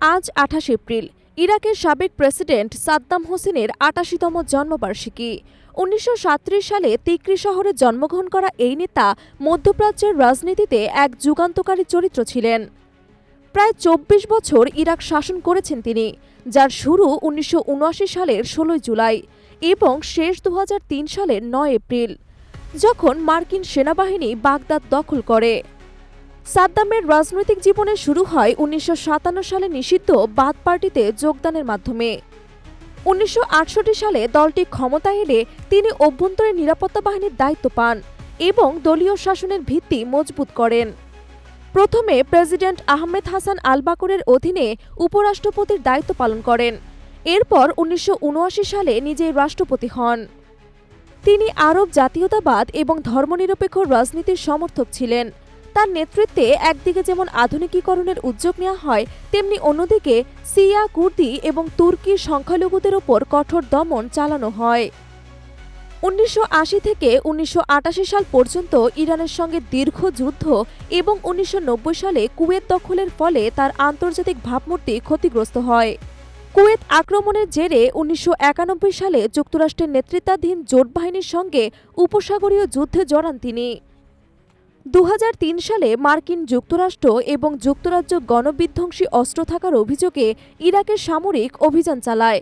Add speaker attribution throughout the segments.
Speaker 1: আজ ২৮ এপ্রিল ইরাকের সাবেক প্রেসিডেন্ট সাদ্দাম হোসেনের ৮৮তম জন্মবার্ষিকী। ১৯৩৭ সালে তিকরি শহরে জন্মগ্রহণ করা এই নেতা মধ্যপ্রাচ্যের রাজনীতিতে এক যুগান্তকারী চরিত্র ছিলেন। প্রায় ২৪ বছর ইরাক শাসন করেছেন তিনি, যার শুরু ১৯৭৯ সালের ১৬ জুলাই এবং শেষ ২০০৩ সালের ৯ এপ্রিল, যখন মার্কিন সেনাবাহিনী বাগদাদ দখল করে। সাদ্দামের রাজনৈতিক জীবনের শুরু হয় ১৯৫৭ সালে নিষিদ্ধ বাথ পার্টিতে যোগদানের মাধ্যমে। ১৯৬৮ সালে দলটি ক্ষমতায় এলে তিনি অভ্যন্তরীণ নিরাপত্তা বাহিনীর দায়িত্ব পান এবং দলীয় শাসনের ভিত্তি মজবুত করেন। প্রথমে প্রেসিডেন্ট আহমেদ হাসান আল বাকরের অধীনে উপরাষ্ট্রপতির দায়িত্ব পালন করেন। এরপর ১৯৭৯ সালে নিজেই রাষ্ট্রপতি হন। তিনি আরব জাতীয়তাবাদ এবং ধর্মনিরপেক্ষ রাজনীতির সমর্থক ছিলেন। তার নেতৃত্বে একদিকে যেমন আধুনিকীকরণের উদ্যোগ নেওয়া হয়, তেমনি অন্যদিকে সিয়া, কুর্দি এবং তুর্কি সংখ্যালঘুদের ওপর কঠোর দমন চালানো হয়। ১৯৮০ থেকে ১৯৮৮ সাল পর্যন্ত ইরানের সঙ্গে দীর্ঘ যুদ্ধ এবং ১৯৯০ সালে কুয়েত দখলের ফলে তার আন্তর্জাতিক ভাবমূর্তি ক্ষতিগ্রস্ত হয়। কুয়েত আক্রমণের জেরে ১৯৯১ সালে যুক্তরাষ্ট্রের নেতৃত্বাধীন জোট বাহিনীর সঙ্গে উপসাগরীয় যুদ্ধে জড়ান তিনি। ২০০৩ সালে মার্কিন যুক্তরাষ্ট্র এবং যুক্তরাজ্য গণবিধ্বংসী অস্ত্র থাকার অভিযোগে ইরাকের সামরিক অভিযান চালায়।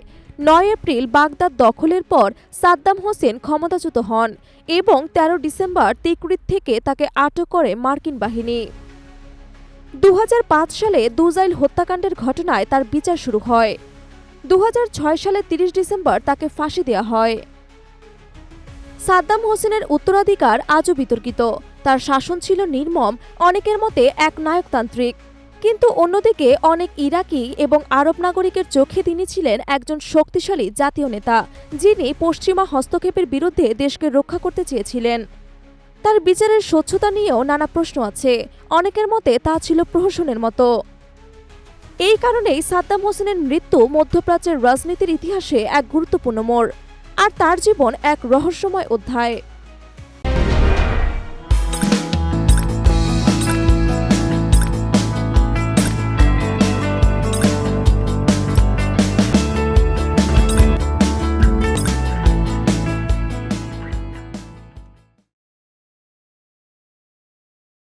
Speaker 1: ৯ এপ্রিল বাগদাদ দখলের পর সাদ্দাম হোসেন ক্ষমতাচ্যুত হন এবং ১৩ ডিসেম্বর তিকরিত থেকে তাকে আটক করে মার্কিন বাহিনী। ২০০৫ সালে দুজাইল হত্যাকাণ্ডের ঘটনায় তার বিচার শুরু হয়। ২০০৬ সালে ৩০ ডিসেম্বর তাকে ফাঁসি দেওয়া হয়। সাদ্দাম হোসেনের উত্তরাধিকার আজও বিতর্কিত। তার শাসন ছিল নির্মম, অনেকের মতে এক নায়কতান্ত্রিক। কিন্তু অন্যদিকে অনেক ইরাকি এবং আরব নাগরিকের চোখে তিনি ছিলেন একজন শক্তিশালী জাতীয় নেতা, যিনি পশ্চিমা হস্তক্ষেপের বিরুদ্ধে দেশকে রক্ষা করতে চেয়েছিলেন। তার বিচারের স্বচ্ছতা নিয়েও নানা প্রশ্ন আছে। অনেকের মতে তা ছিল প্রহসনের মতো। এই কারণেই সাদ্দাম হোসেনের মৃত্যু মধ্যপ্রাচ্যের রাজনীতির ইতিহাসে এক গুরুত্বপূর্ণ মোড়, আর তার জীবন এক রহস্যময় অধ্যায়।